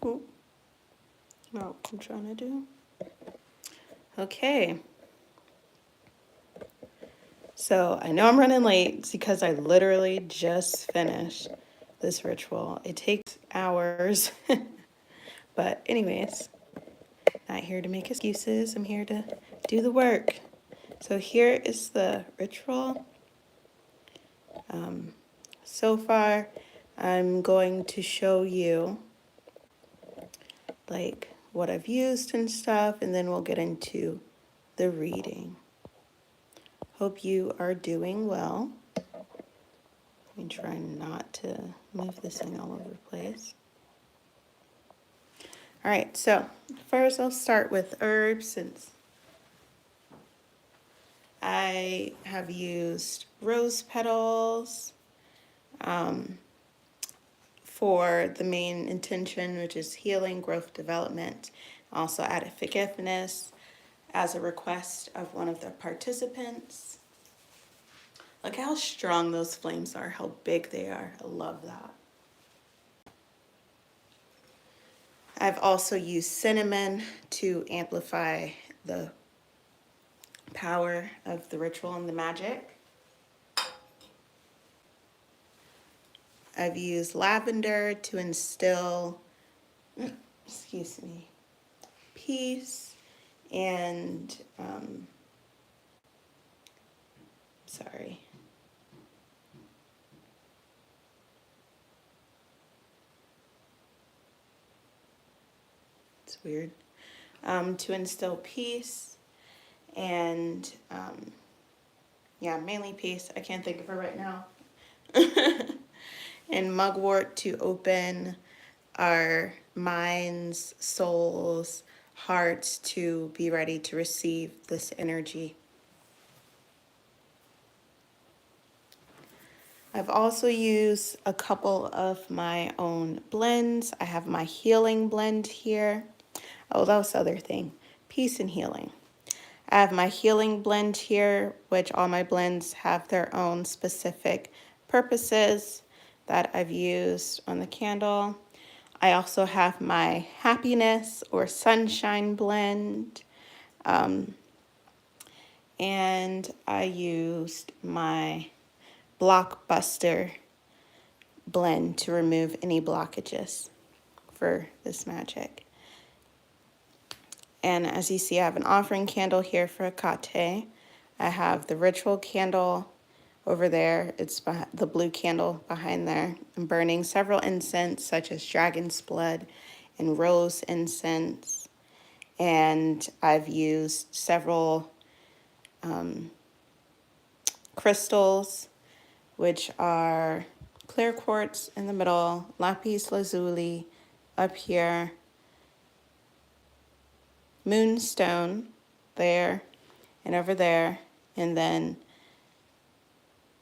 Oh, what I'm trying to do. Okay. So I know I'm running late because I literally just finished this ritual. It takes hours. But anyways, not here to make excuses. I'm here to do the work. So here is the ritual. So far, I'm going to show you like what I've used and stuff, and then we'll get into the reading. Hope you are doing well. Let me try not to move this thing all over the place. All right, so first I'll start with herbs since I have used rose petals for the main intention, which is healing, growth, development. Also added forgiveness as a request of one of the participants. Look how strong those flames are, how big they are. I love that. I've also used cinnamon to amplify the power of the ritual and the magic. I've used lavender to instill, excuse me, peace and, sorry. It's weird. To instill peace and, yeah, mainly peace. I can't think of her right now. And mugwort to open our minds, souls, hearts to be ready to receive this energy. I've also used a couple of my own blends. I have my healing blend here. Oh, that was the other thing, peace and healing. I have my healing blend here, which all my blends have their own specific purposes that I've used on the candle. I also have my happiness or sunshine blend. And I used my blockbuster blend to remove any blockages for this magic. And as you see, I have an offering candle here for Hecate. I have the ritual candle over there. It's the blue candle behind there. I'm burning several incense, such as dragon's blood and rose incense. And I've used several crystals, which are clear quartz in the middle, lapis lazuli up here, moonstone there and over there, and then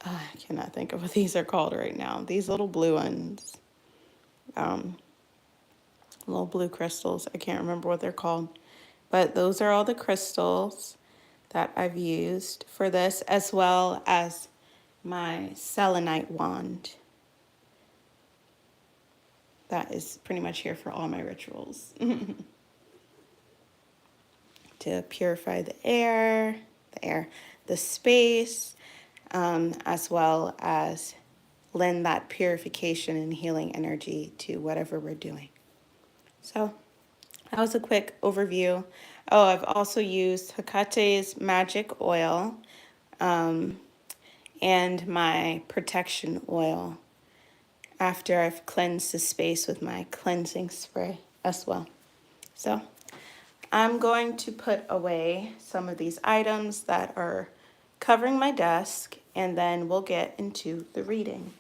I cannot think of what these are called right now. These little blue ones, little blue crystals. I can't remember what they're called, but those are all the crystals that I've used for this, as well as my selenite wand. That is pretty much here for all my rituals. To purify the space, as well as lend that purification and healing energy to whatever we're doing. So that was a quick overview. Oh, I've also used Hecate's magic oil and my protection oil after I've cleansed the space with my cleansing spray as well. So I'm going to put away some of these items that are covering my desk, and then we'll get into the reading.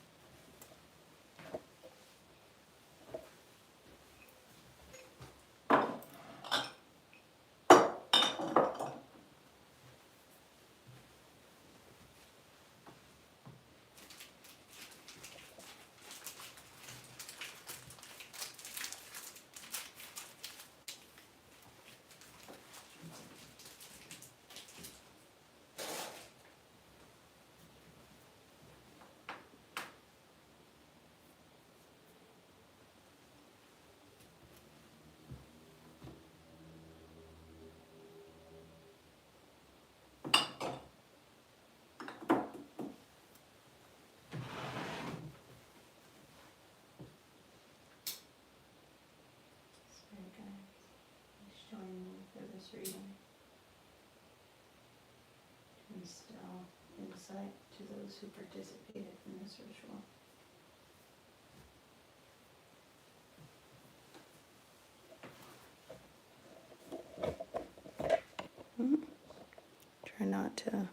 this reading to instill insight to those who participated in this ritual. Try not to.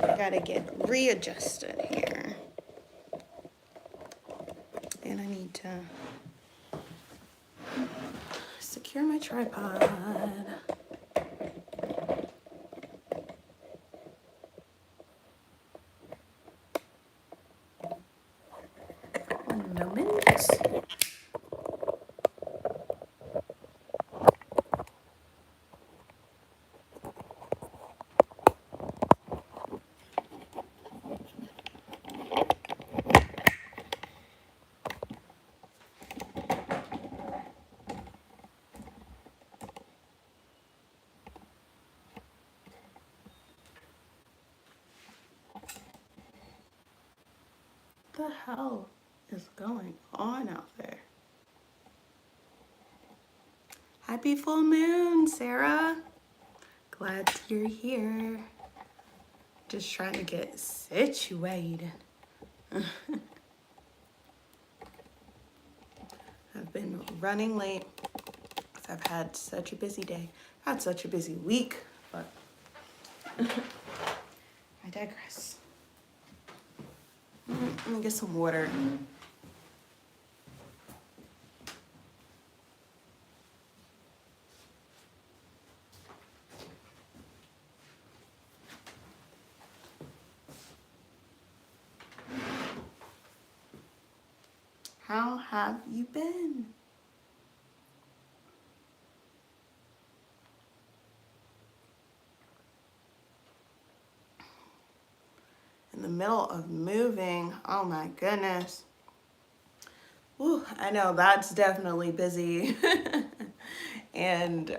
I gotta get readjusted here. And I need to secure my tripod. One moment. What the hell is going on out there? Happy full moon, Sarah. Glad you're here. Just trying to get situated. I've been running late because I've had such a busy day. I've had such a busy week, but I digress. Let me get some water. How have you been? In the middle of moving, oh my goodness. Ooh, I know that's definitely busy and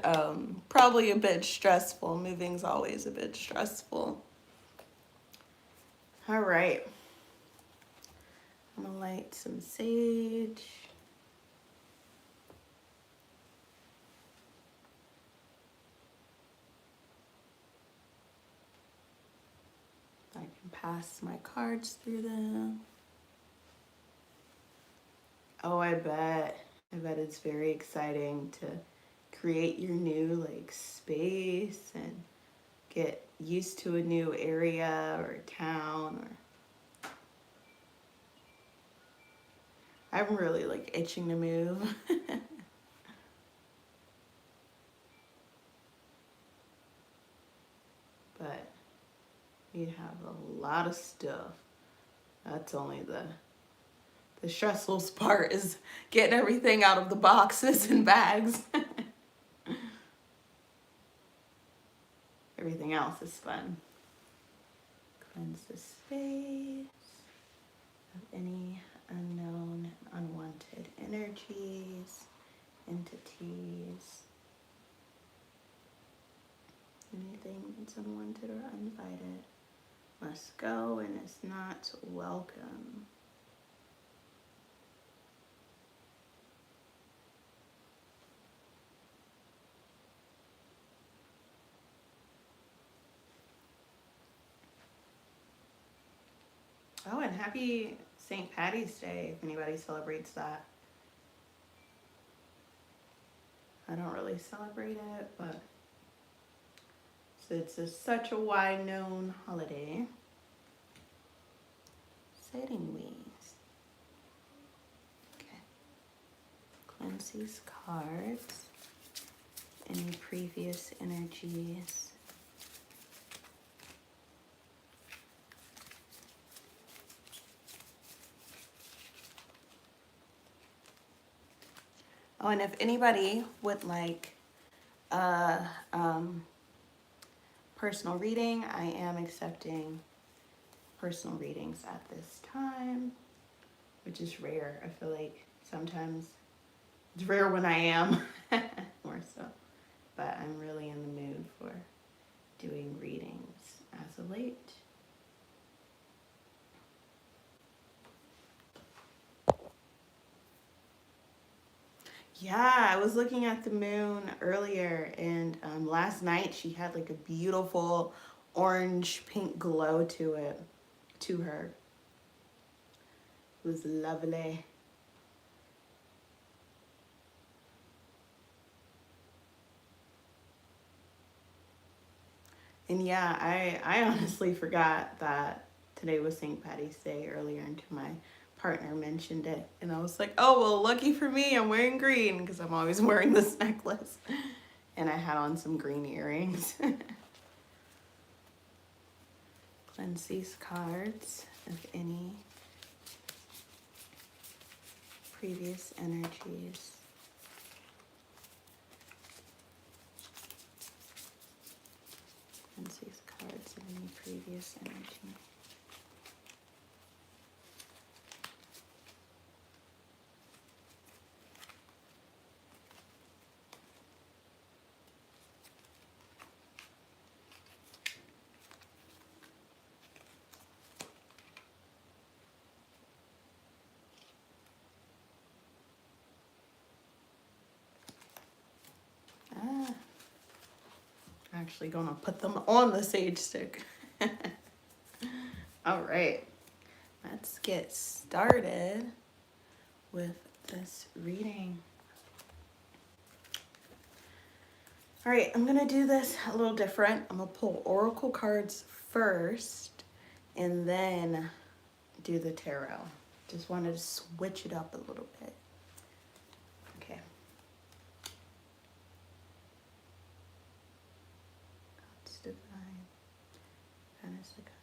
probably a bit stressful. Moving's always a bit stressful. All right. I'm gonna light some sage. I can pass my cards through them. Oh, I bet it's very exciting to create your new space and get used to a new area or town. Or I'm really itching to move. But we have a lot of stuff. That's only the stressful part is getting everything out of the boxes and bags. Everything else is fun. Cleanse the space of any unknown, unwanted energies, entities, anything that's unwanted or uninvited must go and is not welcome. Oh, and happy St. Patty's Day if anybody celebrates that. I don't really celebrate it, but it's such a wide known holiday. Exciting ways. Okay. Cleanse these cards. Any previous energies. Oh, and if anybody would like a personal reading, I am accepting personal readings at this time, which is rare. I feel like sometimes it's rare when I am, more so. But I'm really in the mood for doing readings as of late. Yeah, I was looking at the moon earlier, and last night she had like a beautiful orange pink glow to it, to her. It was lovely. And yeah, I honestly forgot that today was St. Patty's Day earlier until my partner mentioned it. And I was like, oh, well, lucky for me, I'm wearing green because I'm always wearing this necklace. And I had on some green earrings. Cleanse these cards of any previous energies. Cleanse these cards of any previous energy. Ah, actually gonna put them on the sage stick. All right, let's get started with this reading. All right, I'm gonna do this a little different. I'm gonna pull oracle cards first and then do the tarot. Just wanted to switch it up a little bit. Okay. God's divine. Hecate.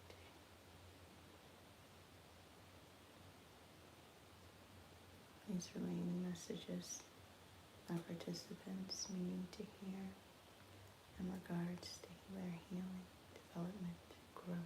These remaining messages our participants meaning to hear in regards to their healing, development, growth.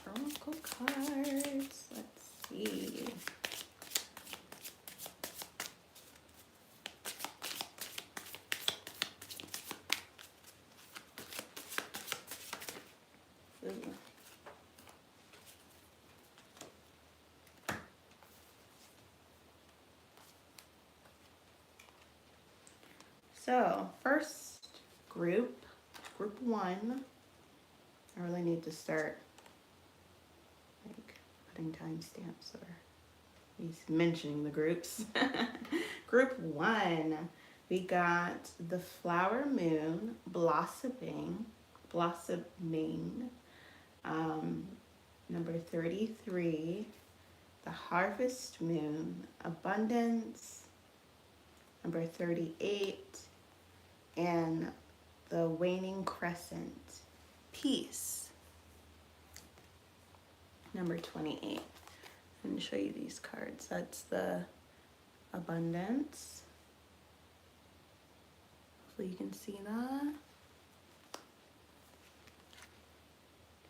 Oracle cards. Let's see. Ooh. So, first group one. I really need to start like putting timestamps or at least mentioning the groups. Group one, we got the flower moon blossoming. Number 33, the harvest moon, abundance. Number 38, and the waning crescent, peace. Number 28. I'm going to show you these cards. That's the abundance. Hopefully you can see that.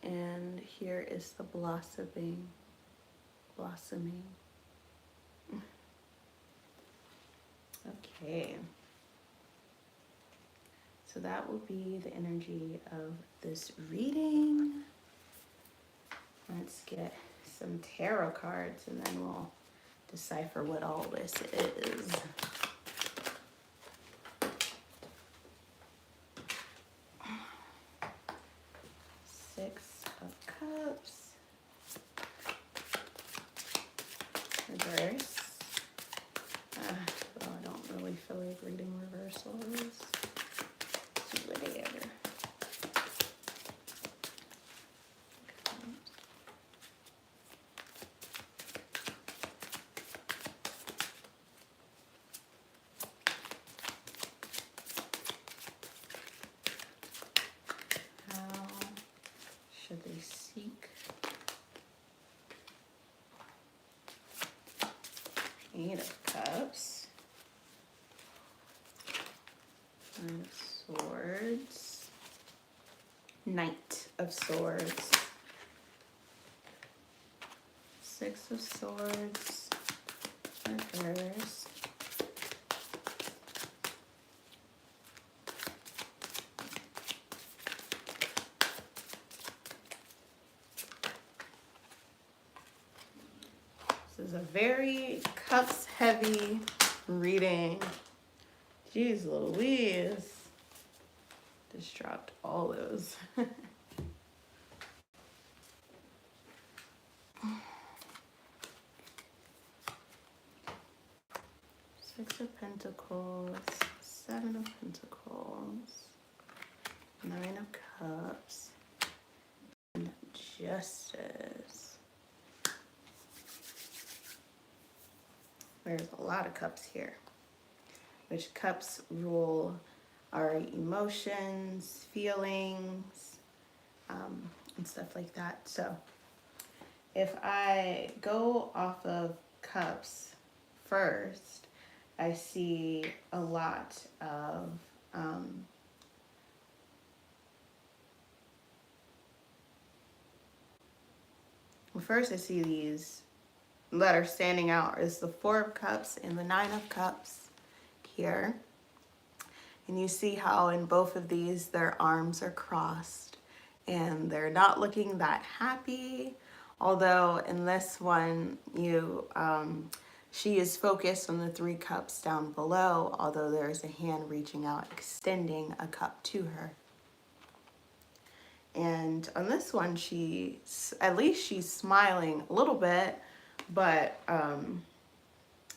And here is the blossoming. Okay. So that will be the energy of this reading. Let's get some tarot cards and then we'll decipher what all this is. Six of Cups. Reverse. Well, I don't really feel like reading reversals. Whatever. How should they seek? Eight of Cups. Nine of Swords. Knight of Swords. Six of Swords. Reverse. very cups heavy reading. Jeez Louise. Just dropped all those. Six of Pentacles, Seven of Pentacles, Nine of Cups, and Justice. There's a lot of cups here, which cups rule our emotions, feelings, and stuff like that. So if I go off of cups first, I see a lot of first I see these that are standing out is the Four of Cups and the Nine of Cups here. And you see how in both of these their arms are crossed and they're not looking that happy. Although in this one, she is focused on the Three Cups down below, although there's a hand reaching out, extending a cup to her. And on this one, at least she's smiling a little bit, but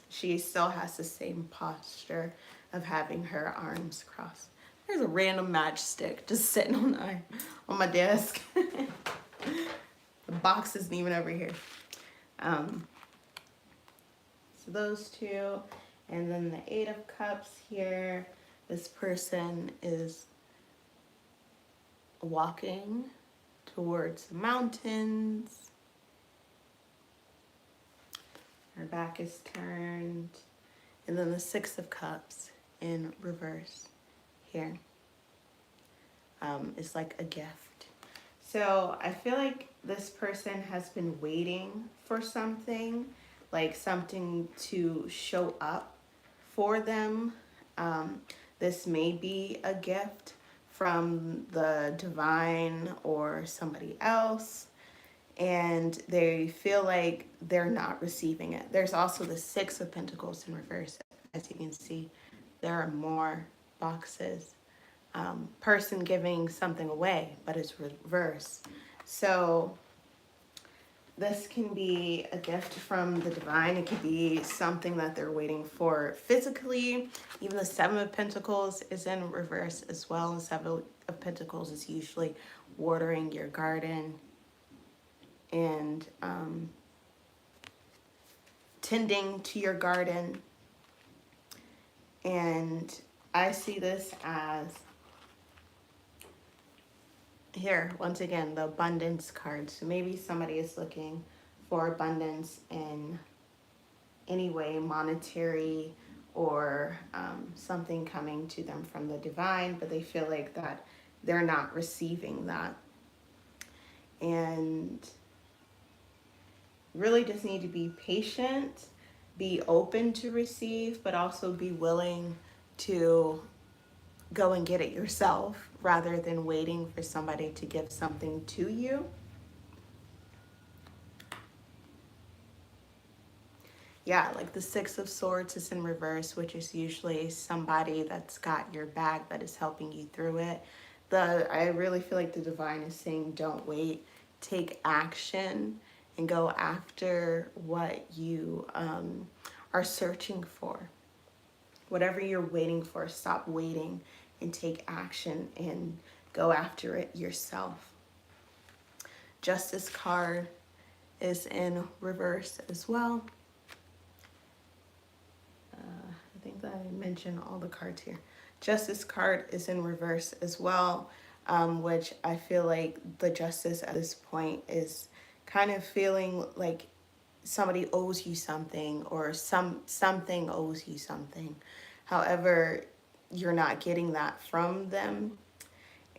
she still has the same posture of having her arms crossed. There's a random matchstick just sitting on my desk. The box isn't even over here. So those two, and then the Eight of Cups here. This person is walking towards the mountains. Her back is turned. And then the Six of Cups in reverse here. It's like a gift. So I feel like this person has been waiting for something, like something to show up for them. This may be a gift from the divine or somebody else, and they feel like they're not receiving it. There's also the Six of Pentacles in reverse. As you can see, there are more boxes. Person giving something away, but it's reverse. So this can be a gift from the divine. It could be something that they're waiting for physically. Even the Seven of Pentacles is in reverse as well. The Seven of Pentacles is usually watering your garden and tending to your garden. And I see this as, here, once again, the abundance card. So maybe somebody is looking for abundance in any way, monetary or something coming to them from the divine, but they feel like that they're not receiving that. And really just need to be patient, be open to receive, but also be willing to go and get it yourself rather than waiting for somebody to give something to you. Yeah, like the Six of Swords is in reverse, which is usually somebody that's got your back, that is helping you through it. I really feel like the divine is saying, don't wait, take action and go after what you are searching for. Whatever you're waiting for, stop waiting and take action and go after it yourself. Justice card is in reverse as well. I think that I mentioned all the cards here. Justice card is in reverse as well, which I feel like the justice at this point is kind of feeling like somebody owes you something, or something owes you something. However, you're not getting that from them,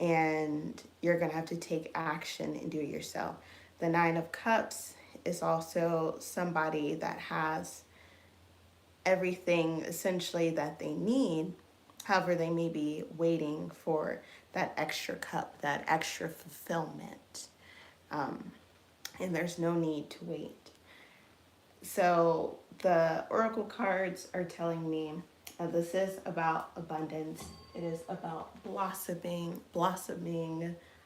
and you're going to have to take action and do it yourself. The Nine of Cups is also somebody that has everything essentially that they need. However, they may be waiting for that extra cup, that extra fulfillment. And there's no need to wait. So the oracle cards are telling me that this is about abundance. It is about blossoming.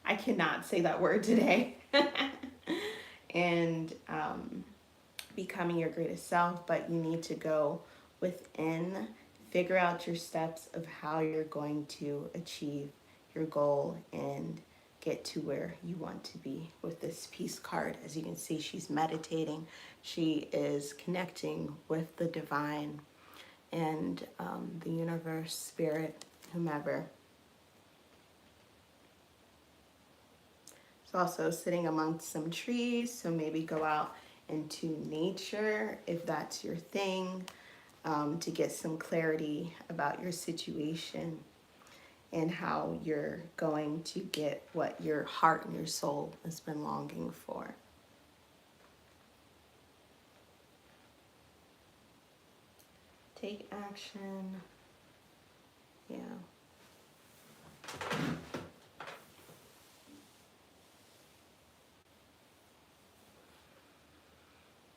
I cannot say that word today. And becoming your greatest self, but you need to go within, figure out your steps of how you're going to achieve your goal and get to where you want to be with this peace card. As you can see, she's meditating, she is connecting with the divine and the universe, spirit, whomever. It's also sitting amongst some trees, so maybe go out into nature if that's your thing, to get some clarity about your situation and how you're going to get what your heart and your soul has been longing for. Take action. Yeah.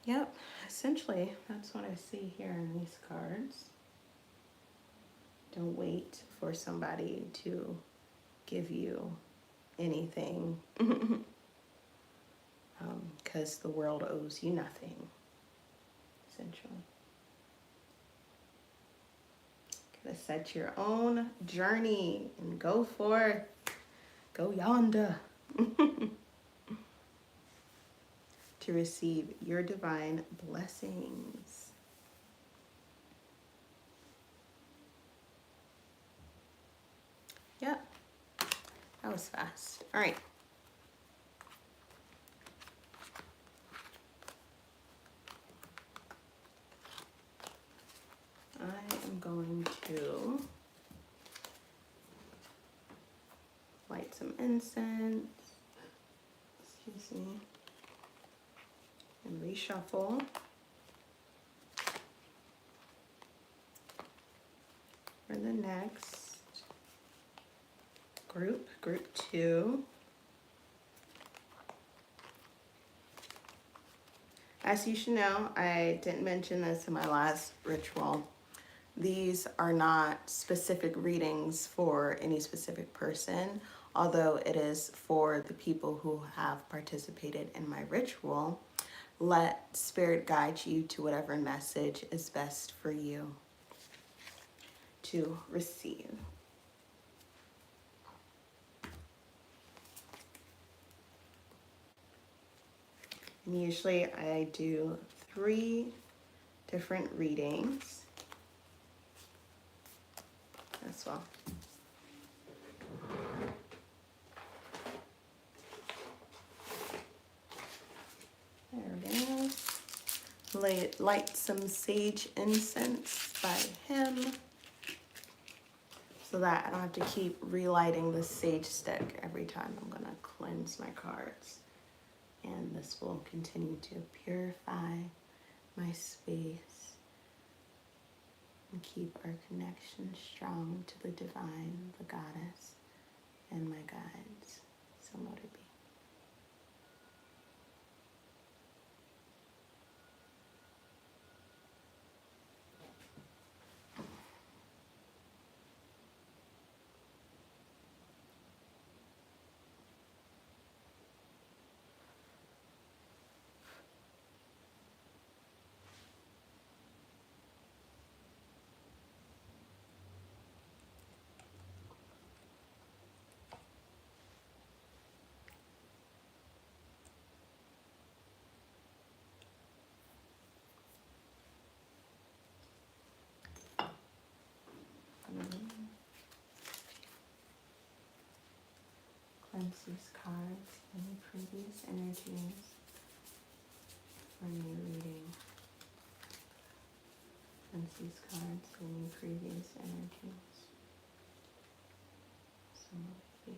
Yep, essentially, that's what I see here in these cards. Don't wait for somebody to give you anything, because the world owes you nothing, essentially. Gotta set your own journey and go forth. Go yonder to receive your divine blessings. Yep, that was fast. All right. I am going to light some incense, excuse me, and reshuffle. For the next group 2. As you should know, I didn't mention this in my last ritual. These are not specific readings for any specific person, although it is for the people who have participated in my ritual. Let Spirit guide you to whatever message is best for you to receive. And usually I do 3 different readings as well. There it is. Light some sage incense by him so that I don't have to keep relighting the sage stick every time I'm gonna cleanse my cards. And this will continue to purify my space and keep our connection strong to the divine, the goddess, and my guides. So mote it be. Cleanse these cards, any previous energies from your reading. Cleanse these cards, any previous energies. So mote it be.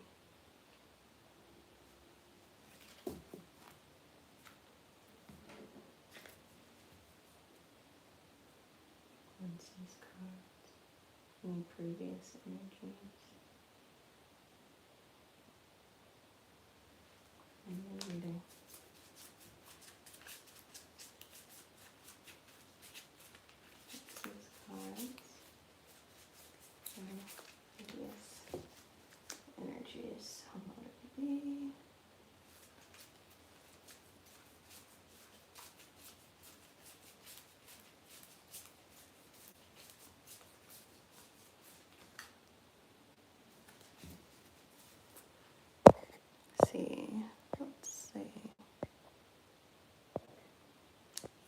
Cleanse these cards, any previous energies. And your reading.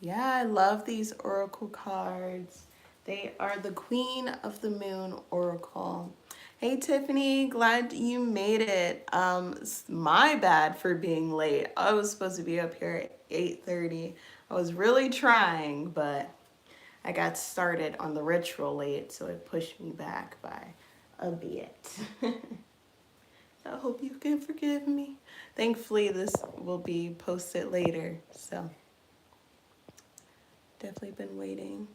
Yeah, I love these oracle cards. They are the Queen of the Moon Oracle. Hey Tiffany, glad you made it. It's my bad for being late. I was supposed to be up here at 8:30. I was really trying, but I got started on the ritual late, so it pushed me back by a bit. So I hope you can forgive me. Thankfully, this will be posted later, so definitely been waiting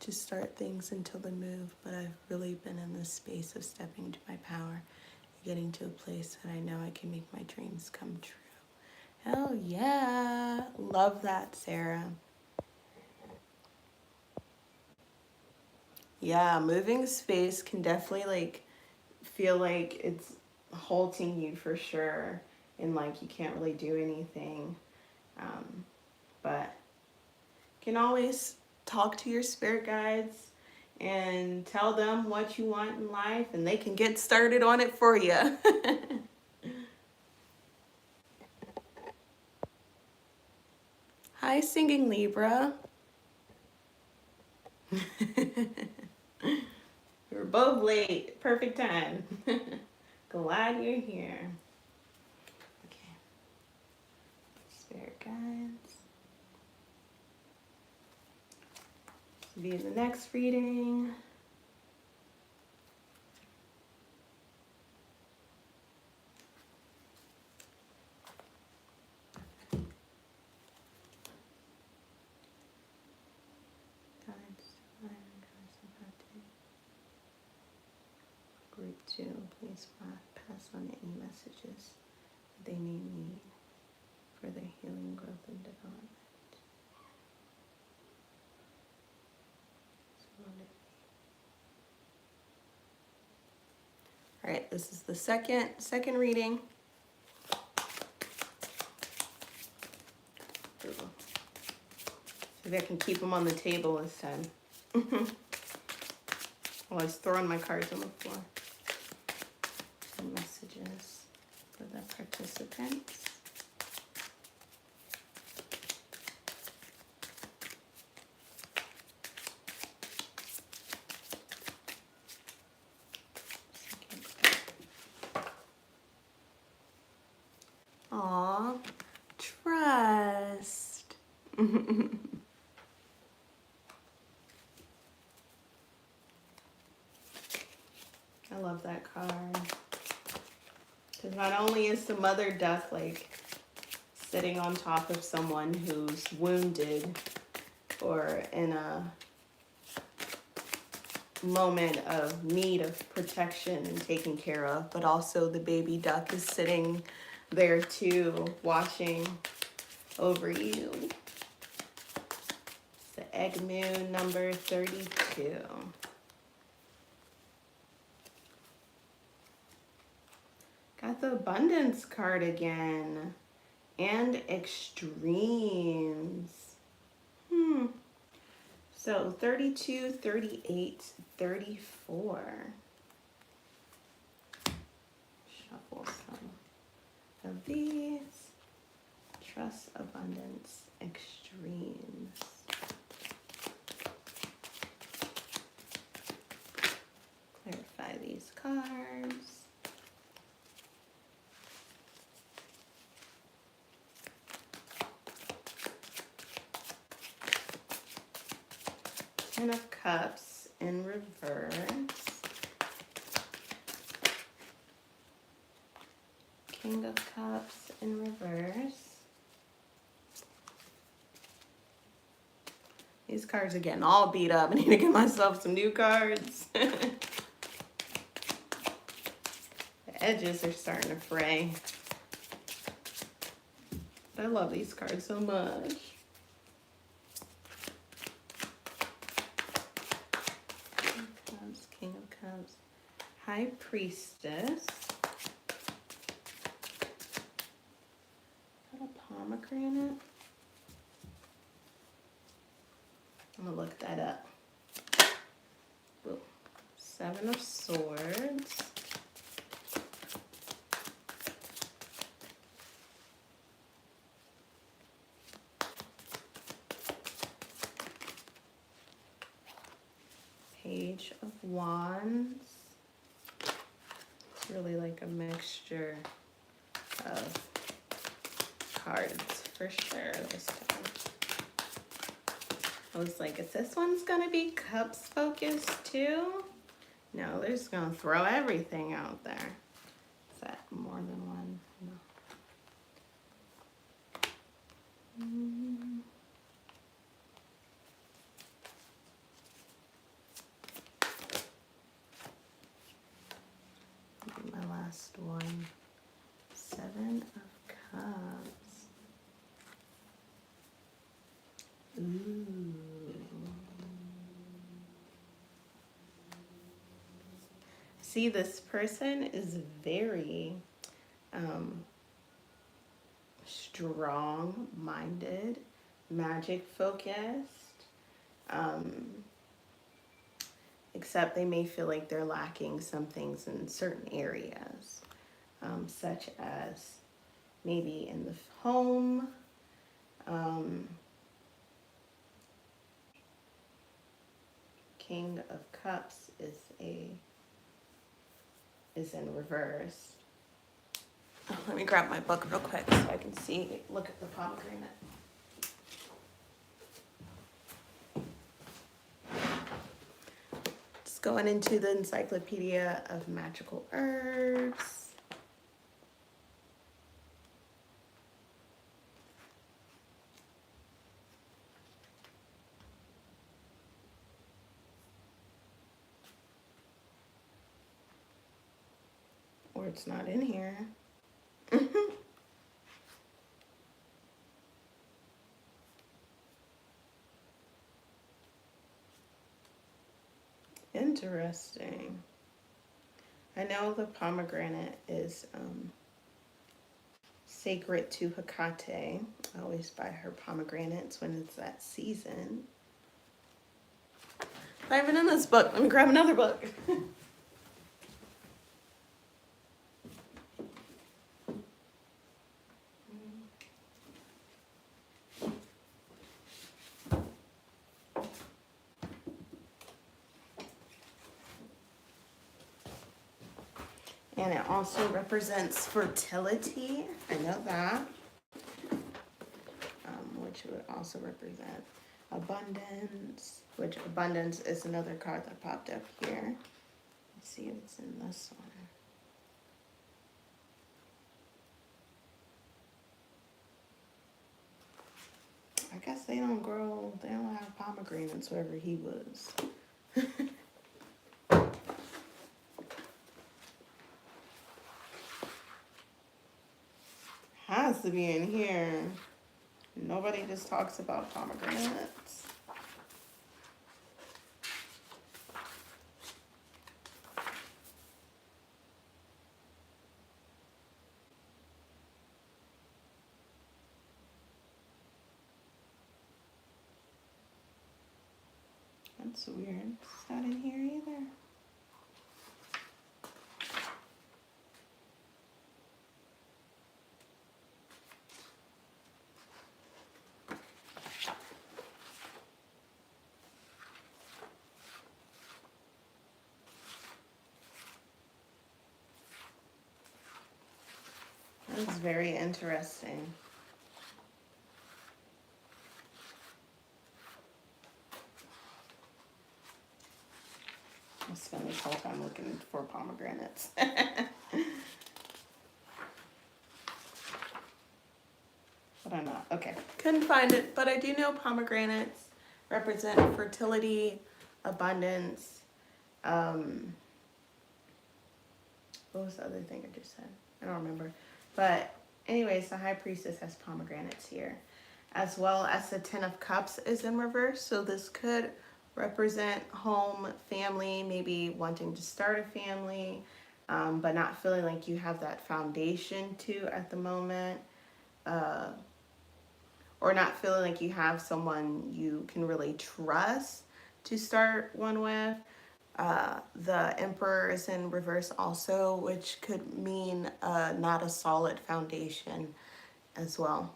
to start things until the move, but I've really been in this space of stepping into my power, getting to a place that I know I can make my dreams come true. Hell yeah. Love that, Sarah. Yeah, moving space can definitely like feel like it's halting you for sure, and like you can't really do anything. But you can always talk to your spirit guides and tell them what you want in life, and they can get started on it for you. Hi, Singing Libra. We're both late. Perfect time. Glad you're here. Okay. Spirit guides. Be in the next reading. Group 2, please pass on any messages they may need for their healing, growth, and development. All right, this is the second reading. Maybe I can keep them on the table this time. While I was throwing my cards on the floor. Some messages for the participants. Aw, trust. I love that card. Because not only is the mother duck like sitting on top of someone who's wounded or in a moment of need of protection and taken care of, but also the baby duck is sitting there too, watching over you. It's the egg moon number 32. Got the abundance card again. And extremes. So 32, 38, 34. Shuffle some of these. Trust, abundance, extremes. Clarify these cards. Ten of Cups in reverse. King of Cups in reverse. These cards are getting all beat up. I need to get myself some new cards. The edges are starting to fray. But I love these cards so much. King of Cups, High Priestess, got a pomegranate. I'm gonna look that up. Ooh. Seven of Swords, Page of Wands. It's really like a mixture of cards for sure this time. I was like, is this one's gonna be cups focused too? No, they're just gonna throw everything out there. Is that more than one? No. My last one. Seven of Cups. Ooh. See, this person is very strong-minded, magic-focused, except they may feel like they're lacking some things in certain areas, such as maybe in the home, King of Cups is in reverse. Oh, let me grab my book real quick so I can see, look at the pomegranate. Just going into the Encyclopedia of Magical Herbs. Or it's not in here. Interesting. I know the pomegranate is sacred to Hecate. I always buy her pomegranates when it's that season. Not even in this book. Let me grab another book. And it also represents fertility. I know that. Which would also represent abundance. Which abundance is another card that popped up here. Let's see if it's in this one. I guess they don't have pomegranates wherever he was. Has to be in here. Nobody just talks about pomegranates. That's weird. It's not in here either. That's very interesting. I'll spend this whole time looking for pomegranates. But I'm not. Okay. Couldn't find it, but I do know pomegranates represent fertility, abundance. What was the other thing I just said? I don't remember. But anyways, the High Priestess has pomegranates here. As well as the Ten of Cups is in reverse. So this could represent home, family, maybe wanting to start a family, but not feeling like you have that foundation to at the moment. Or not feeling like you have someone you can really trust to start one with. The Emperor is in reverse also, which could mean not a solid foundation as well.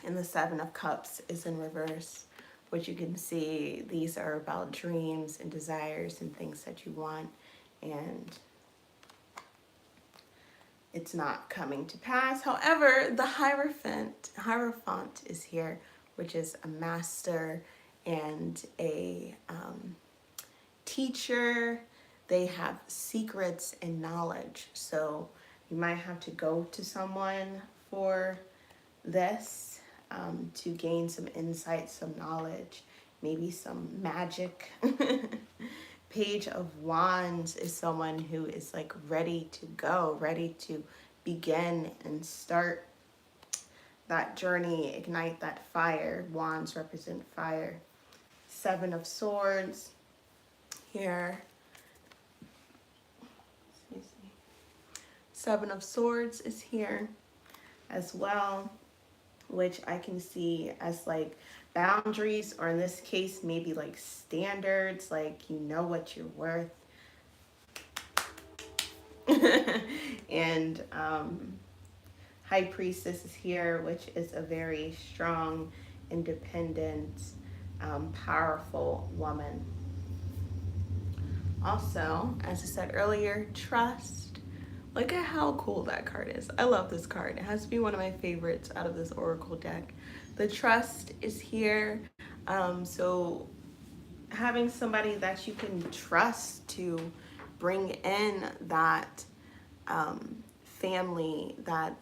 And the Seven of Cups is in reverse, which you can see these are about dreams and desires and things that you want, and it's not coming to pass. However, the Hierophant is here, which is a master and a teacher. They have secrets and knowledge. So you might have to go to someone for this to gain some insight, some knowledge, maybe some magic. Page of Wands is someone who is like ready to go, ready to begin and start that journey, ignite that fire. Wands represent fire. Seven of Swords here. Excuse me. Seven of Swords is here as well, which I can see as like boundaries, or in this case, maybe like standards, like you know what you're worth. And High Priestess is here, which is a very strong, independent, powerful woman. Also, as I said earlier, trust. Look at how cool that card is. I love this card. It has to be one of my favorites out of this Oracle deck. The trust is here. So having somebody that you can trust to bring in that family, that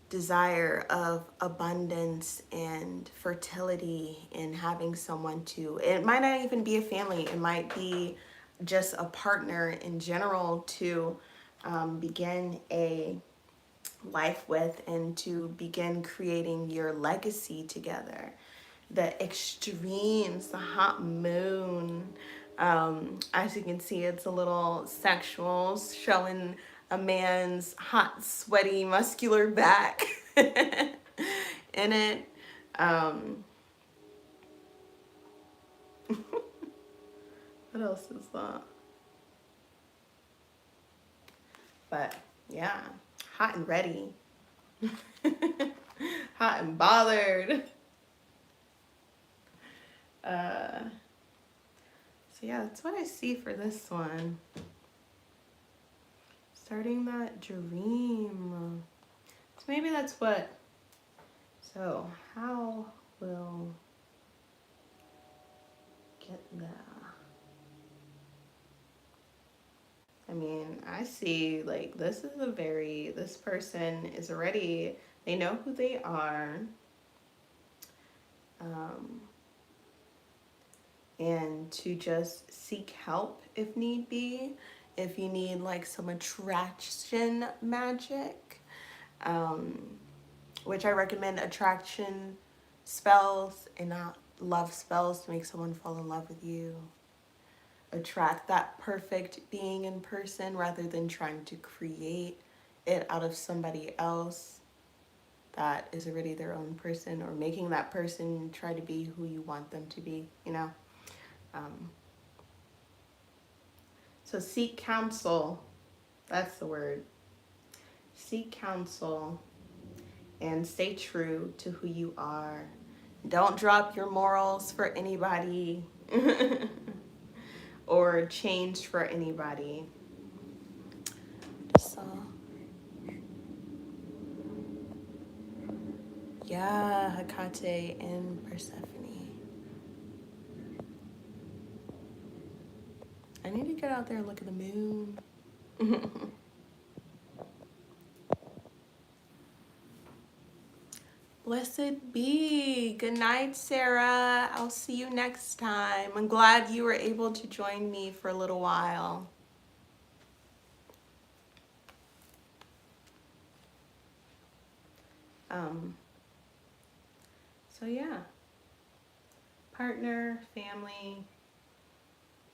desire of abundance and fertility, and having someone to, it might not even be a family, it might be just a partner in general to begin a life with, and to begin creating your legacy together. The extremes, the hot moon, as you can see, it's a little sexual, showing a man's hot, sweaty, muscular back in it. What else is that? But yeah, hot and ready. Hot and bothered. So yeah, that's what I see for this one. Starting that dream. So maybe that's what. So how will get there? I mean, I see like this person is already, they know who they are. And to just seek help if need be. If you need like some attraction magic, which I recommend attraction spells and not love spells to make someone fall in love with you. Attract that perfect being in person rather than trying to create it out of somebody else that is already their own person, or making that person try to be who you want them to be, you know? So seek counsel. That's the word. Seek counsel and stay true to who you are. Don't drop your morals for anybody or change for anybody. Just saw. Yeah, Hecate and Persephone. I need to get out there and look at the moon. Blessed be. Good night, Sarah. I'll see you next time. I'm glad you were able to join me for a little while. So yeah, partner, family,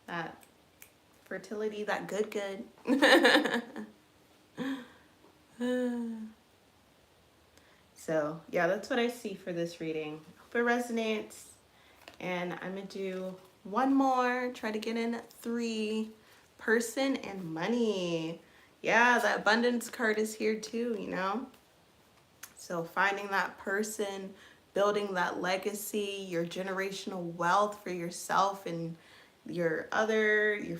that fertility, that good. So yeah, that's what I see for this reading. Hope it resonates. And I'm gonna do one more, try to get in 3. Person and money. Yeah, the abundance card is here too, you know? So finding that person, building that legacy, your generational wealth for yourself and your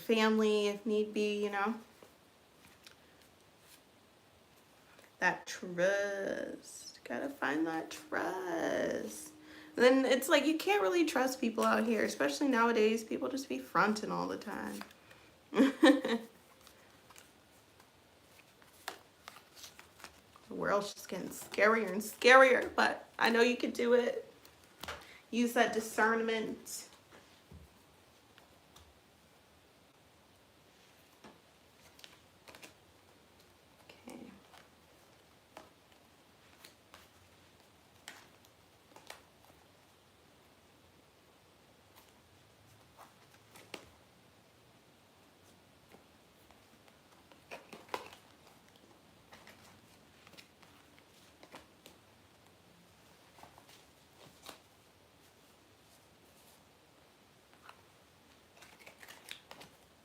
family if need be, you know. That trust. Gotta find that trust. Then it's like you can't really trust people out here, especially nowadays. People just be fronting all the time. The world's just getting scarier and scarier, but I know you could do it. Use that discernment. Okay.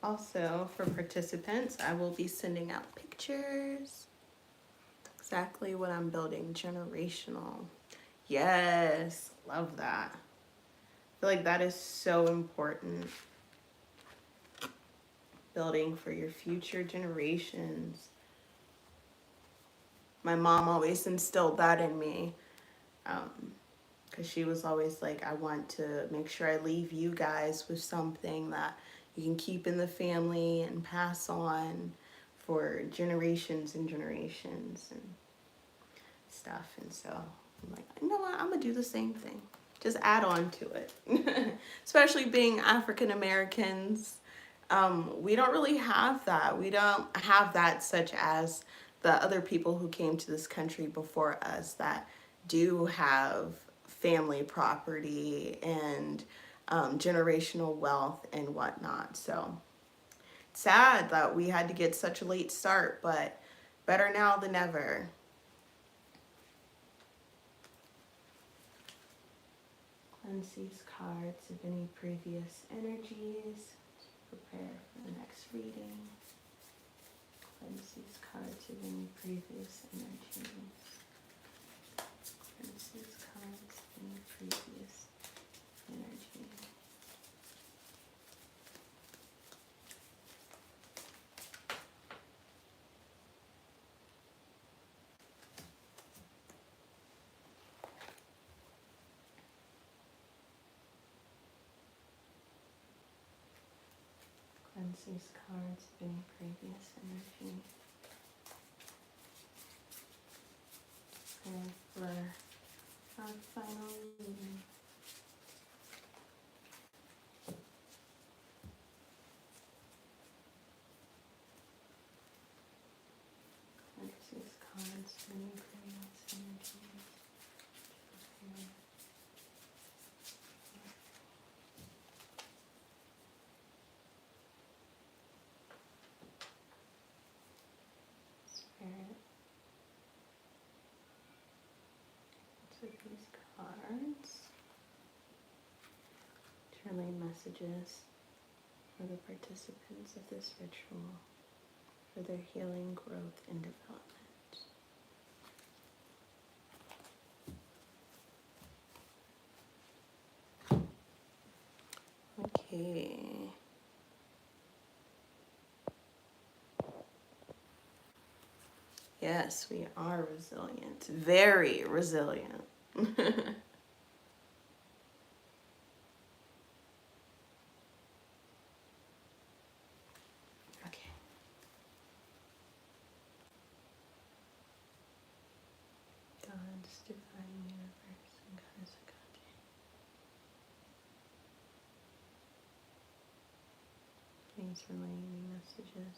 Also, for participants, I will be sending out pictures. Exactly what I'm building, generational. Yes, love that. I feel like that is so important. Building for your future generations. My mom always instilled that in me. Because she was always like, I want to make sure I leave you guys with something that you can keep in the family and pass on for generations and generations and stuff. And so I'm like, you know what, I'm gonna do the same thing. Just add on to it. Especially being African Americans, we don't really have that. We don't have that, such as the other people who came to this country before us that do have family property and generational wealth and whatnot. So sad that we had to get such a late start, but better now than ever. Cleanse these cards of any previous energies to prepare for the next reading. Cleanse these cards of any previous energies. Cleanse these cards of any previous energy. Cleanse these cards of any previous energy. And for our final reading. Cleanse these cards of any previous energy. Spirit. With these cards to relay messages for the participants of this ritual for their healing, growth, and development. Okay. Yes, we are resilient. Very resilient. Okay. God's divine universe and Goddess Hecate. Please relay any messages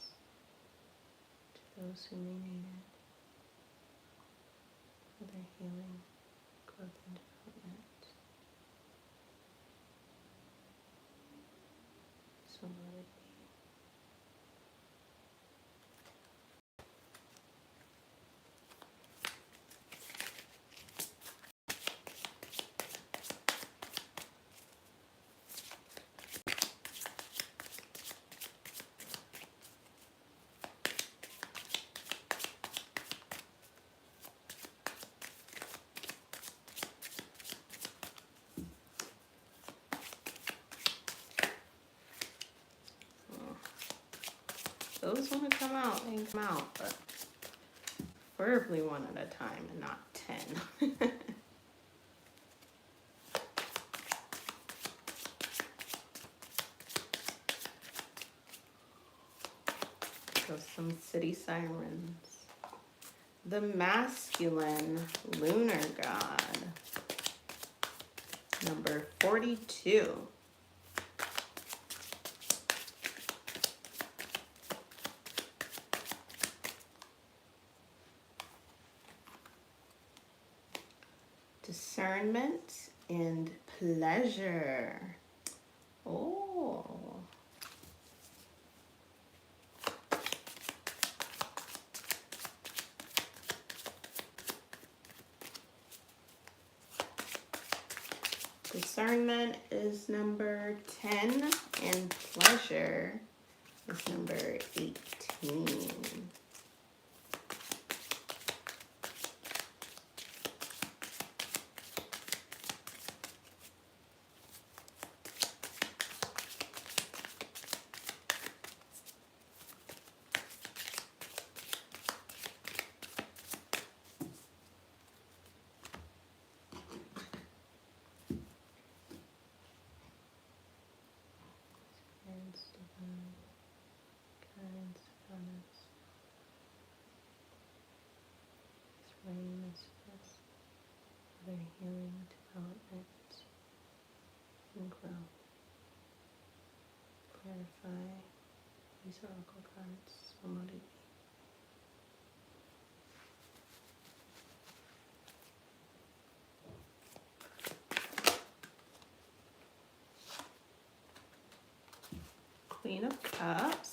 to those who may need it for their healing, growth, and development. So let it be. those want to come out, they can come out, but preferably one at a time and not 10. So some city sirens. The masculine lunar god, number 42. Discernment and pleasure. Oh. Discernment is number 10 and pleasure is number 18. Their healing, development, and growth. Clarify. These oracle cards will motivate me. Queen of Cups.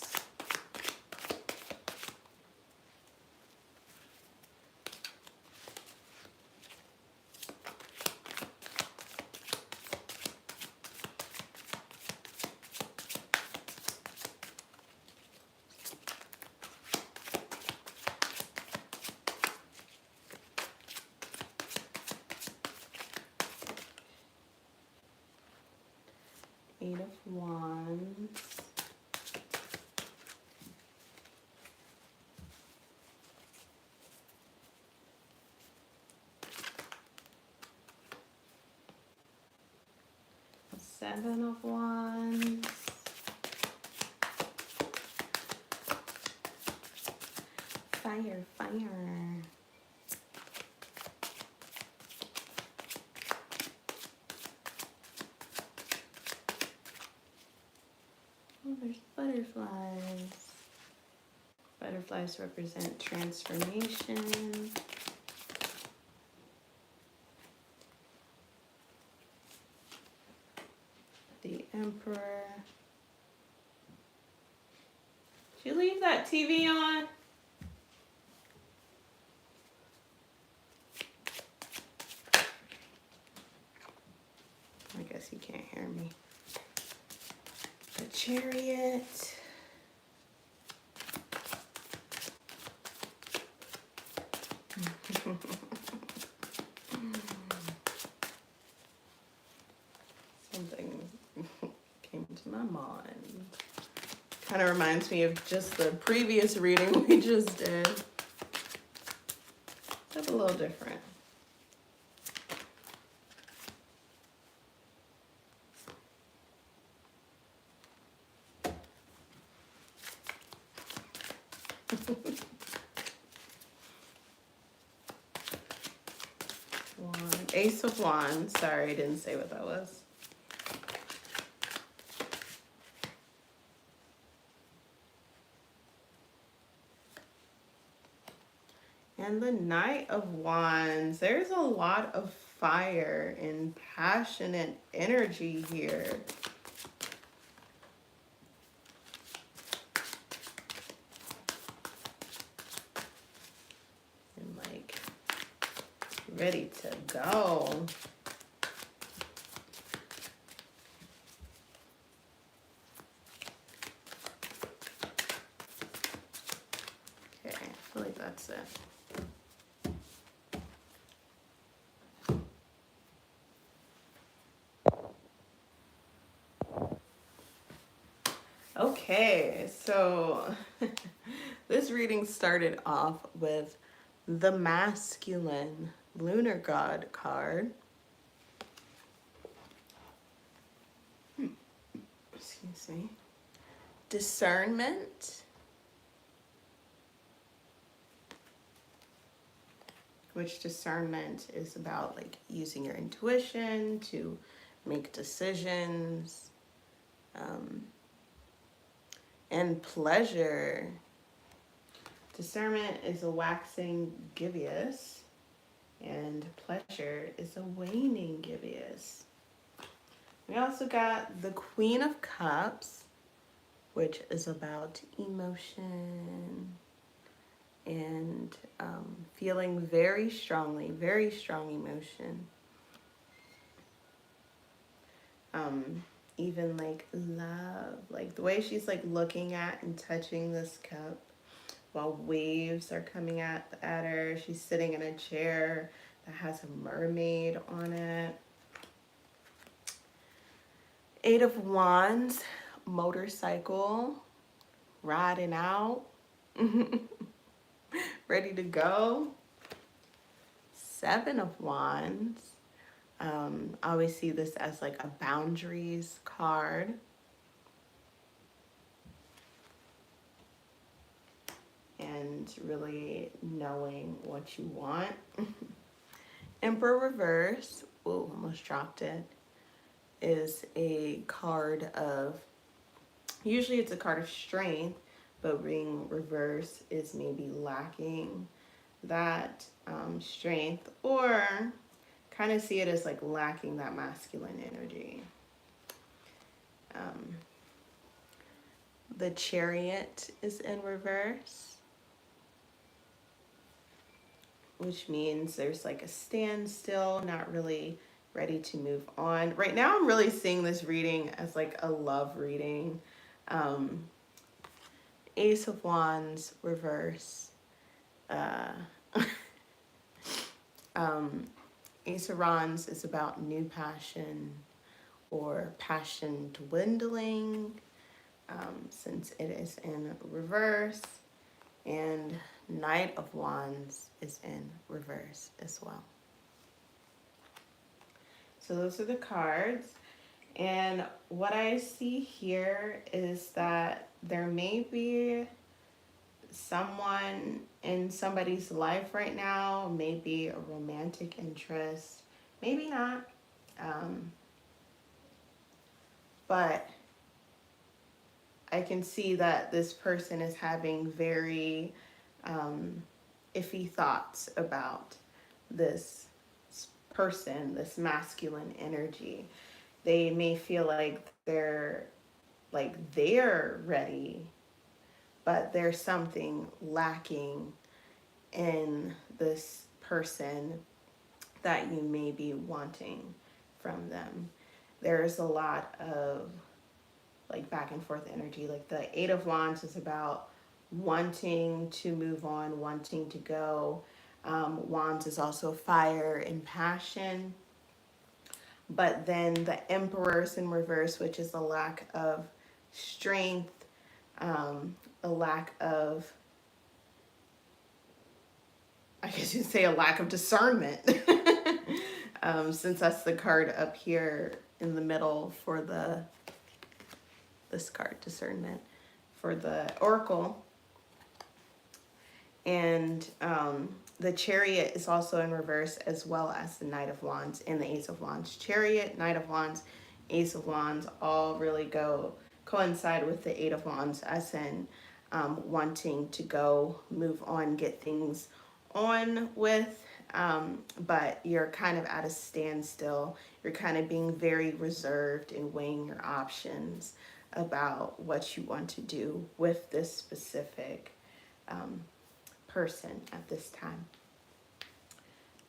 Eight of Wands. Seven of Wands. Fire, fire. Oh, there's butterflies. Butterflies represent transformation. The Emperor. Did you leave that TV on? I guess he can't hear me. The Chariot. Something came to my mind. Kind of reminds me of just the previous reading we just did. That's a little different. Ace of Wands. Sorry, I didn't say what that was. And the Knight of Wands. There's a lot of fire and passionate energy here. And like ready to go. Okay, I feel like that's it. Okay, so this reading started off with the masculine lunar god card. Excuse me. Discernment, which discernment is about like using your intuition to make decisions. And pleasure. Discernment is a waxing gibbous, and pleasure is a waning gibbous. We also got the Queen of Cups, which is about emotion and feeling very strongly, very strong emotion. Even like love, like the way she's like looking at and touching this cup while waves are coming at her. She's sitting in a chair that has a mermaid on it. Eight of Wands, motorcycle, riding out, ready to go. Seven of Wands. I always see this as like a boundaries card. And really knowing what you want. Emperor reverse, oh, almost dropped it, is a card of, usually it's a card of strength, but being reverse is maybe lacking that strength, or kind of see it as like lacking that masculine energy. The Chariot is in reverse, which means there's like a standstill, not really ready to move on. Right now, I'm really seeing this reading as like a love reading. Ace of Wands, reverse. Ace of Wands is about new passion or passion dwindling, since it is in reverse. And Knight of Wands is in reverse as well. So those are the cards. And what I see here is that there may be someone in somebody's life right now, maybe a romantic interest, maybe not. But I can see that this person is having very iffy thoughts about this person, this masculine energy. They may feel like they're ready, but there's something lacking in this person that you may be wanting from them. There's a lot of like back and forth energy. Like the Eight of Wands is about wanting to move on, wanting to go. Wands is also fire and passion. But then the Emperor's in reverse, which is a lack of strength, a lack of, I guess you'd say a lack of discernment. Since that's the card up here in the middle for this card, discernment, for the Oracle. And the Chariot is also in reverse, as well as the Knight of Wands and the Ace of Wands. Chariot, Knight of Wands, Ace of Wands all really coincide with the Eight of Wands, as in wanting to go, move on, get things on with, but you're kind of at a standstill. You're kind of being very reserved and weighing your options about what you want to do with this specific person at this time.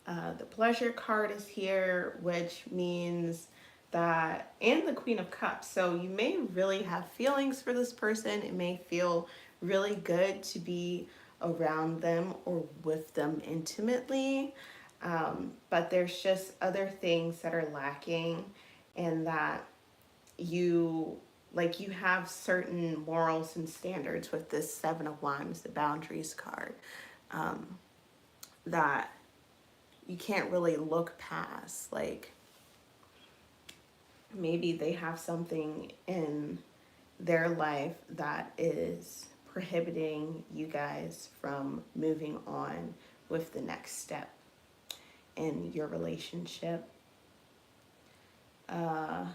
The Pleasure card is here, which means that, and the Queen of Cups. So you may really have feelings for this person. It may feel really good to be around them or with them intimately. But there's just other things that are lacking, and that you like you have certain morals and standards with this Seven of Wands, the boundaries card, um, that you can't really look past. Like maybe they have something in their life that is prohibiting you guys from moving on with the next step in your relationship. Uh,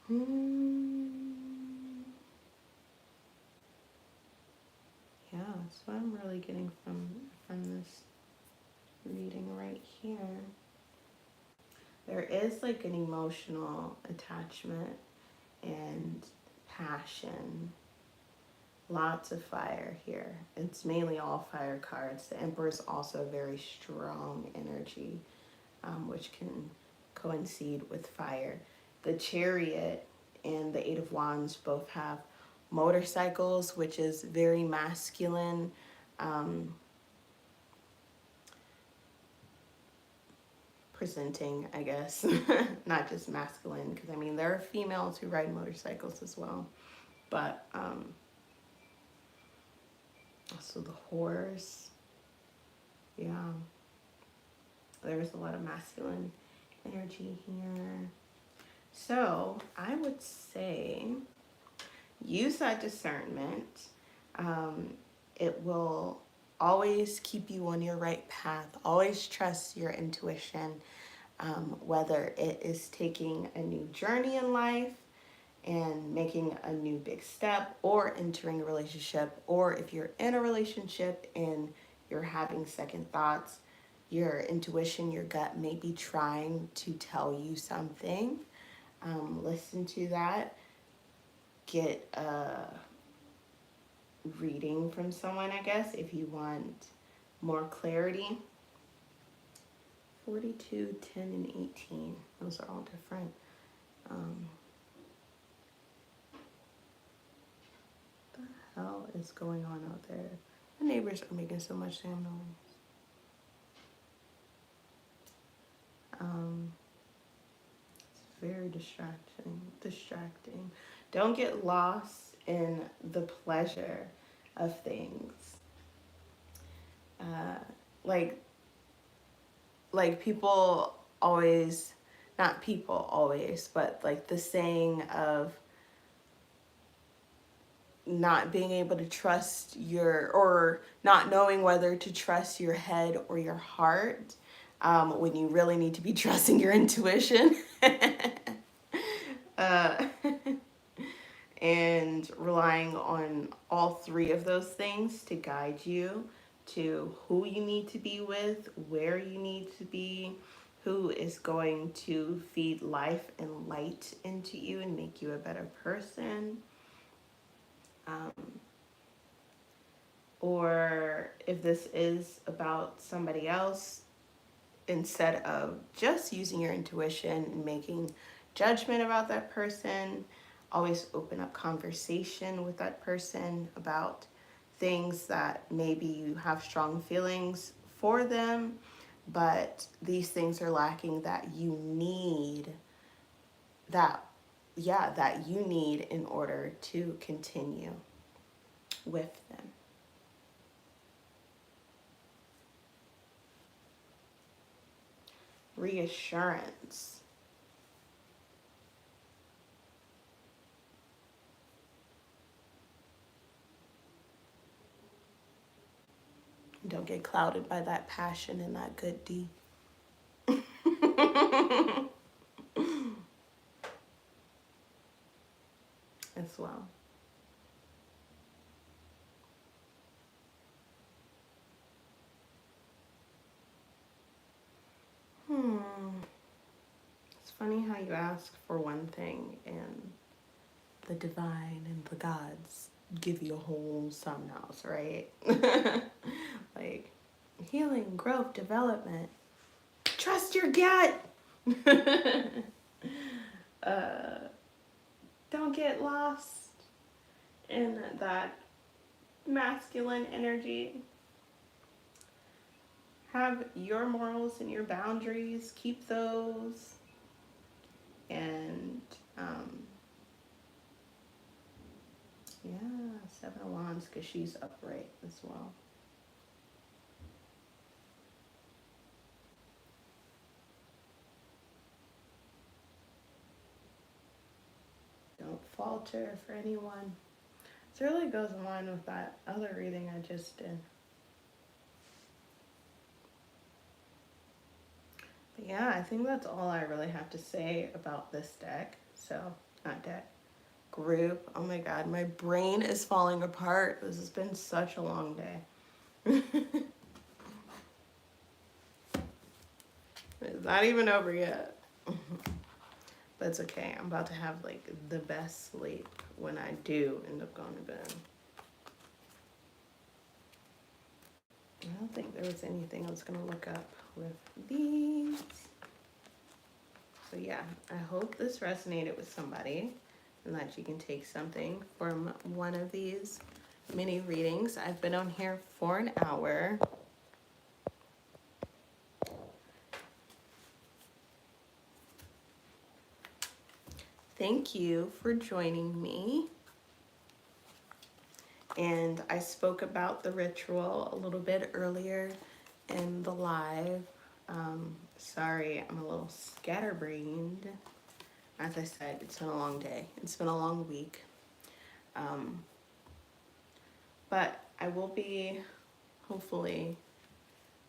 yeah, that's what I'm really getting from this reading right here. There is like an emotional attachment and passion. Lots of fire here. It's mainly all fire cards. The Emperor is also a very strong energy, which can coincide with fire. The Chariot and the Eight of Wands both have motorcycles, which is very masculine. Presenting, I guess, not just masculine, because I mean, there are females who ride motorcycles as well. But also the horse. Yeah. There's a lot of masculine energy here. So I would say use that discernment. It will always keep you on your right path. Always trust your intuition, whether it is taking a new journey in life and making a new big step, or entering a relationship, or if you're in a relationship and you're having second thoughts, your intuition, your gut may be trying to tell you something. Listen to that. Get a reading from someone, I guess, if you want more clarity. 42, 10, and 18. Those are all different. What the hell is going on out there? The neighbors are making so much damn noise. It's very distracting. Don't get lost in the pleasure of things. Like people always, not people always, but like the saying of not being able to trust or not knowing whether to trust your head or your heart, when you really need to be trusting your intuition. uh, and relying on all three of those things to guide you to who you need to be with, where you need to be, who is going to feed life and light into you and make you a better person. Or if this is about somebody else, instead of just using your intuition and making judgment about that person, always open up conversation with that person about things that maybe you have strong feelings for them, but these things are lacking that you need, that you need in order to continue with them. Reassurance. Don't get clouded by that passion and that good deed. As well. It's funny how you ask for one thing and the divine and the gods give you a whole something else, right? Like healing, growth, development. Trust your gut. Don't get lost in that masculine energy. have your morals and your boundaries, keep those, and yeah, Seven of Wands, because she's upright as well. Don't falter for anyone. This really goes in line with that other reading I just did. But yeah, I think that's all I really have to say about this deck. So, not deck, group. Oh my god, my brain is falling apart. This has been such a long day. It's not even over yet. But it's okay. I'm about to have like the best sleep when I do end up going to bed. I don't think there was anything I was going to look up with these. So yeah, I hope this resonated with somebody and that you can take something from one of these mini readings. I've been on here for an hour. Thank you for joining me. And I spoke about the ritual a little bit earlier in the live. Sorry, I'm a little scatterbrained. As I said, it's been a long day. It's been a long week. But I will be hopefully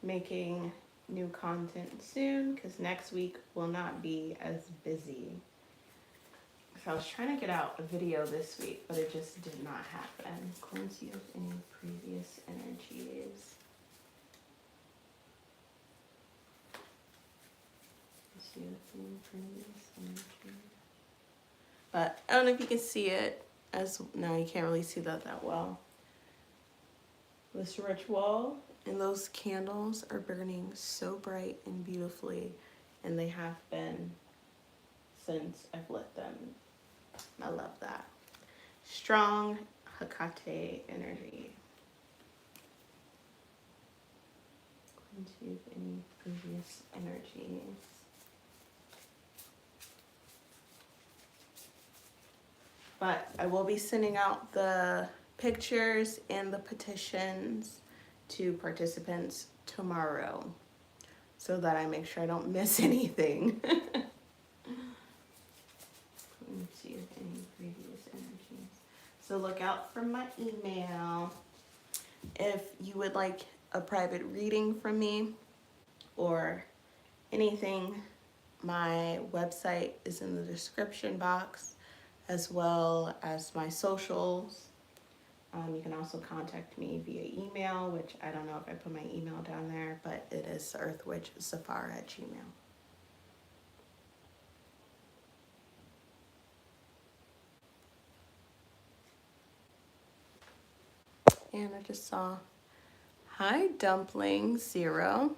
making new content soon because next week will not be as busy. So I was trying to get out a video this week, but it just did not happen. Cleanse you of any previous energies. See if any previous energy. But I don't know if you can see it as no, you can't really see that well. This ritual and those candles are burning so bright and beautifully, and they have been since I've lit them. I love that. Strong Hecate energy. Into any previous energies. But I will be sending out the pictures and the petitions to participants tomorrow so that I make sure I don't miss anything. Let me see if any previous energies. So look out for my email. If you would like a private reading from me or anything, my website is in the description box, as well as my socials. You can also contact me via email, which I don't know if I put my email down there, but it is earthwitchsafara@gmail.com. And I just saw, hi Dumpling Zero,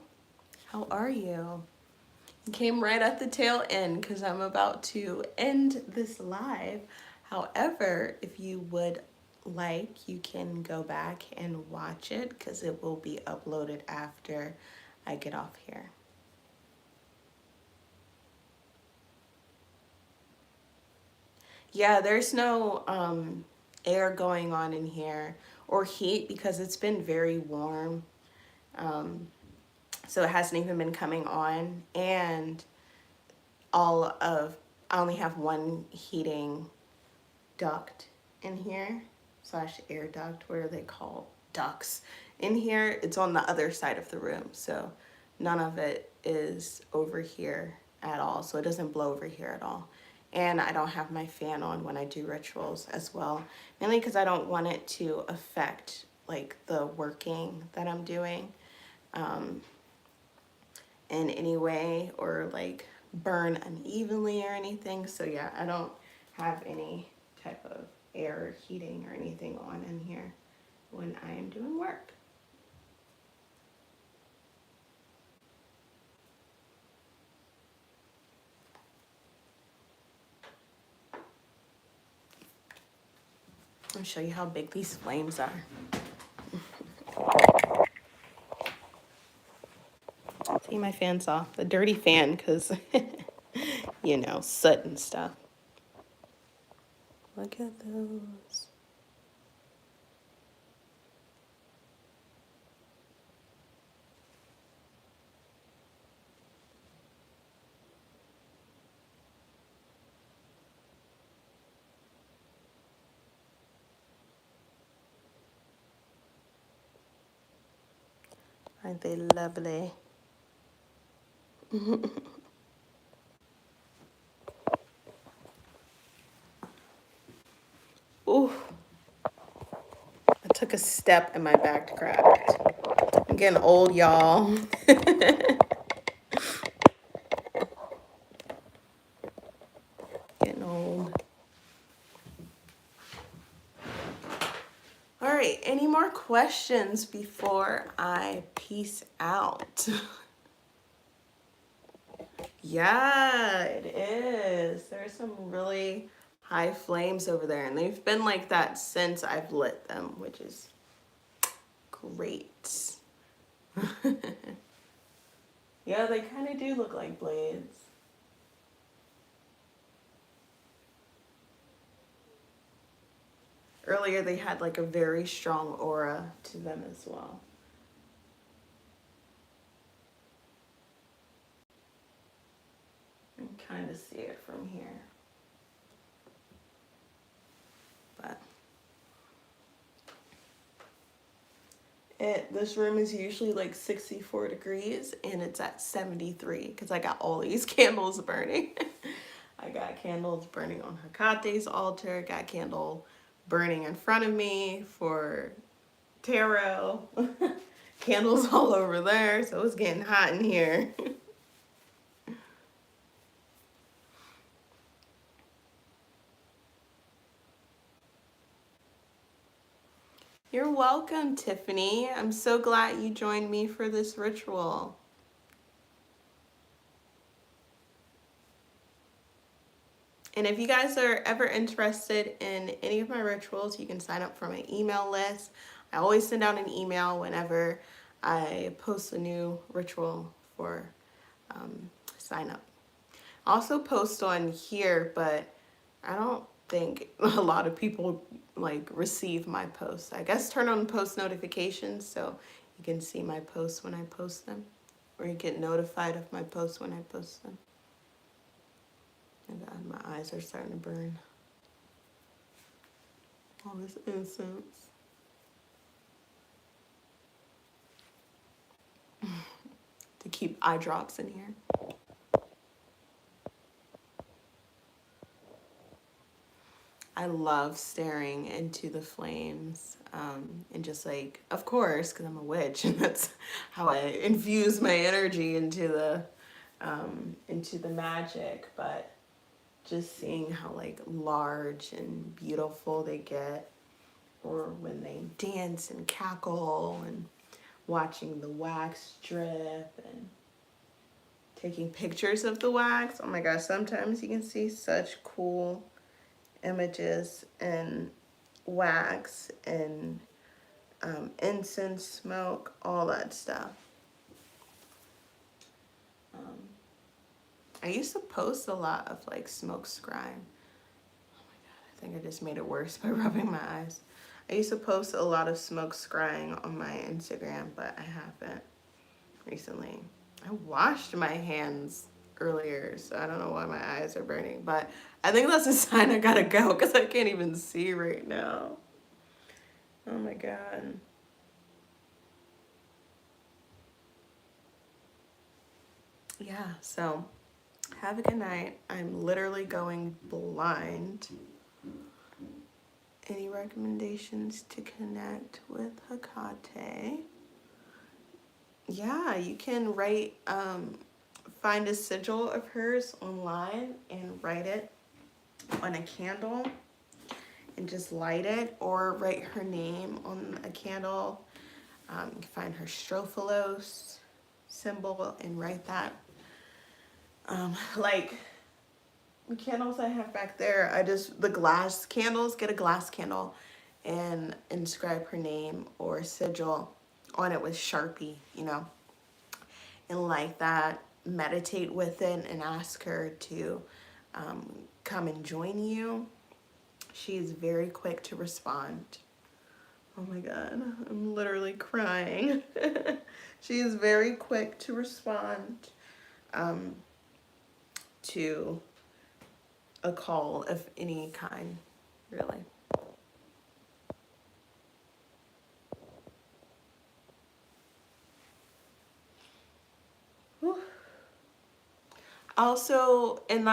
how are you? You came right at the tail end because I'm about to end this live. However, if you would like, you can go back and watch it because it will be uploaded after I get off here. Yeah, there's no air going on in here or heat because it's been very warm. So it hasn't even been coming on, and I only have one heating duct in here, slash air duct, what are they called? Ducts. In here, it's on the other side of the room, so none of it is over here at all, so it doesn't blow over here at all. And I don't have my fan on when I do rituals as well, mainly because I don't want it to affect like the working that I'm doing in any way, or like burn unevenly or anything. So yeah, I don't have any type of air heating or anything on in here when I am doing work. I'll show you how big these flames are. See, my fan's off. The dirty fan, because, you know, soot and stuff. Look at those. Aren't they lovely? Ooh, I took a step and my back cracked. I'm getting old, y'all. Getting old. All right, any more questions before I peace out? Yeah, it is. There's some really high flames over there, and they've been like that since I've lit them, which is great. Yeah, they kind of do look like blades. Earlier, they had like a very strong aura to them as well. You can kind of see it from here. But this room is usually like 64 degrees and it's at 73 because I got all these candles burning. I got candles burning on Hecate's altar, got candle burning in front of me for tarot. Candles all over there, so it's getting hot in here. You're welcome, Tiffany. I'm so glad you joined me for this ritual. And if you guys are ever interested in any of my rituals, you can sign up for my email list. I always send out an email whenever I post a new ritual for sign up. I also post on here, but I don't think a lot of people like receive my posts. I guess turn on post notifications so you can see my posts when I post them, or you get notified of my posts when I post them. Oh God, my eyes are starting to burn. All this incense. To keep eye drops in here. I love staring into the flames and just like, of course, because I'm a witch and that's how I infuse my energy into the magic. But just seeing how like large and beautiful they get, or when they dance and cackle, and watching the wax drip and taking pictures of the wax. Oh my gosh, sometimes you can see such cool images and wax and incense smoke, all that stuff. I used to post a lot of like smoke scrying. Oh my God, I think I just made it worse by rubbing my eyes. I used to post a lot of smoke scrying on my Instagram, but I haven't recently. I washed my hands earlier, so I don't know why my eyes are burning, but I think that's a sign I gotta go because I can't even see right now. Oh my God. Yeah, so have a good night. I'm literally going blind. Any recommendations to connect with Hecate? Yeah, you can write, find a sigil of hers online and write it on a candle and just light it, or write her name on a candle. You can find her strophalos symbol and write that. Like the candles I have back there, the glass candles, get a glass candle and inscribe her name or sigil on it with Sharpie, you know. and like that, meditate with it and ask her to come and join you. She is very quick to respond. Oh my God, I'm literally crying. She is very quick to respond to a call of any kind, really. Whew. Also, in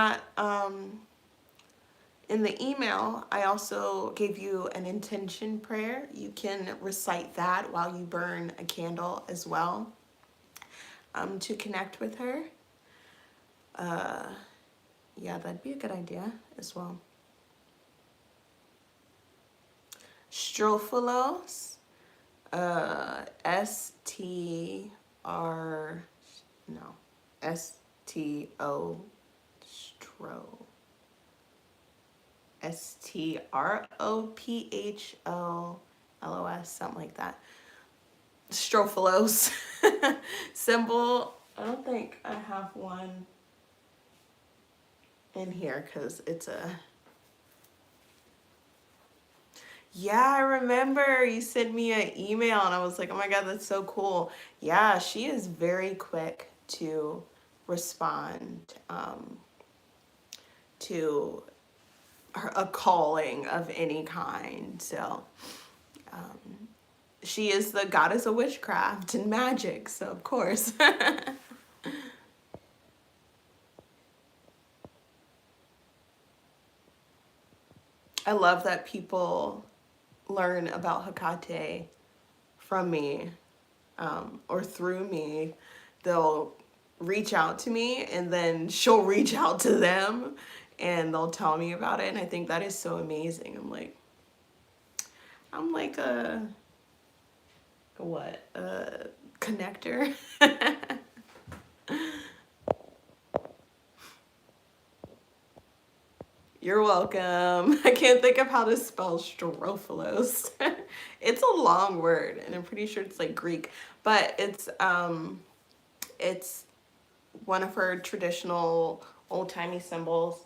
the email, I also gave you an intention prayer. You can recite that while you burn a candle as well, to connect with her. Yeah, that'd be a good idea as well. Strophilos, S-T-R, no, S-T-O, Stropholos, something like that. Strophilos symbol. I don't think I have one in here because it's a... Yeah, I remember you sent me an email and I was like, oh my God, that's so cool. Yeah, she is very quick to respond to a calling of any kind. So she is the goddess of witchcraft and magic, so of course. I love that people learn about Hecate from me, or through me. They'll reach out to me and then she'll reach out to them and they'll tell me about it. And I think that is so amazing. I'm like a what? A connector. You're welcome. I can't think of how to spell Strophilos. It's a long word and I'm pretty sure it's like Greek, but it's one of her traditional old-timey symbols.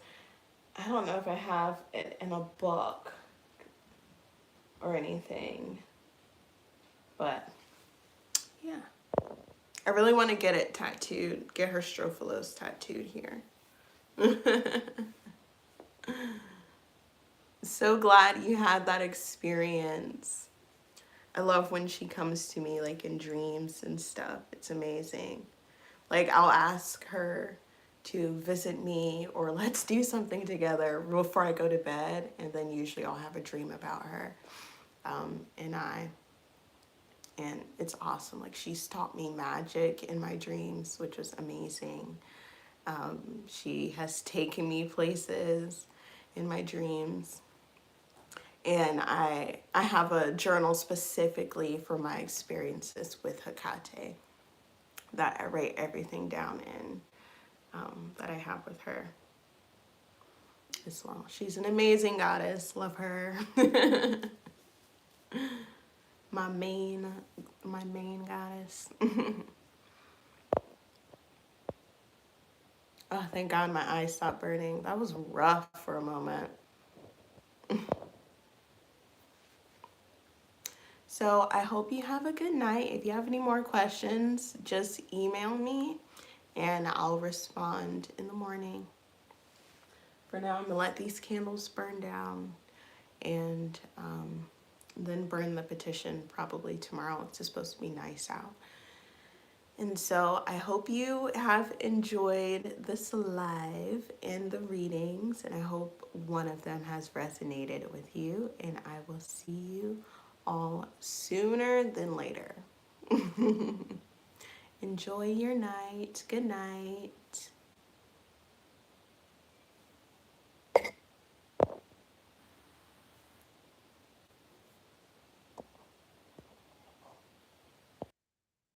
I don't know if I have it in a book or anything, but yeah. I really want to get it tattooed, get her Strophilos tattooed here. So glad you had that experience. I love when she comes to me like in dreams and stuff. It's amazing. Like I'll ask her to visit me or let's do something together before I go to bed, and then usually I'll have a dream about her and it's awesome. Like she's taught me magic in my dreams, which was amazing. She has taken me places in my dreams. And I have a journal specifically for my experiences with Hecate that I write everything down in, that I have with her as well. She's an amazing goddess. Love her. my main goddess. Oh, thank God my eyes stopped burning. That was rough for a moment. So I hope you have a good night. If you have any more questions, just email me and I'll respond in the morning. For now, I'm gonna let these candles burn down and then burn the petition probably tomorrow. It's supposed to be nice out. And so I hope you have enjoyed this live and the readings, and I hope one of them has resonated with you, and I will see you all sooner than later. Enjoy your night. Good night.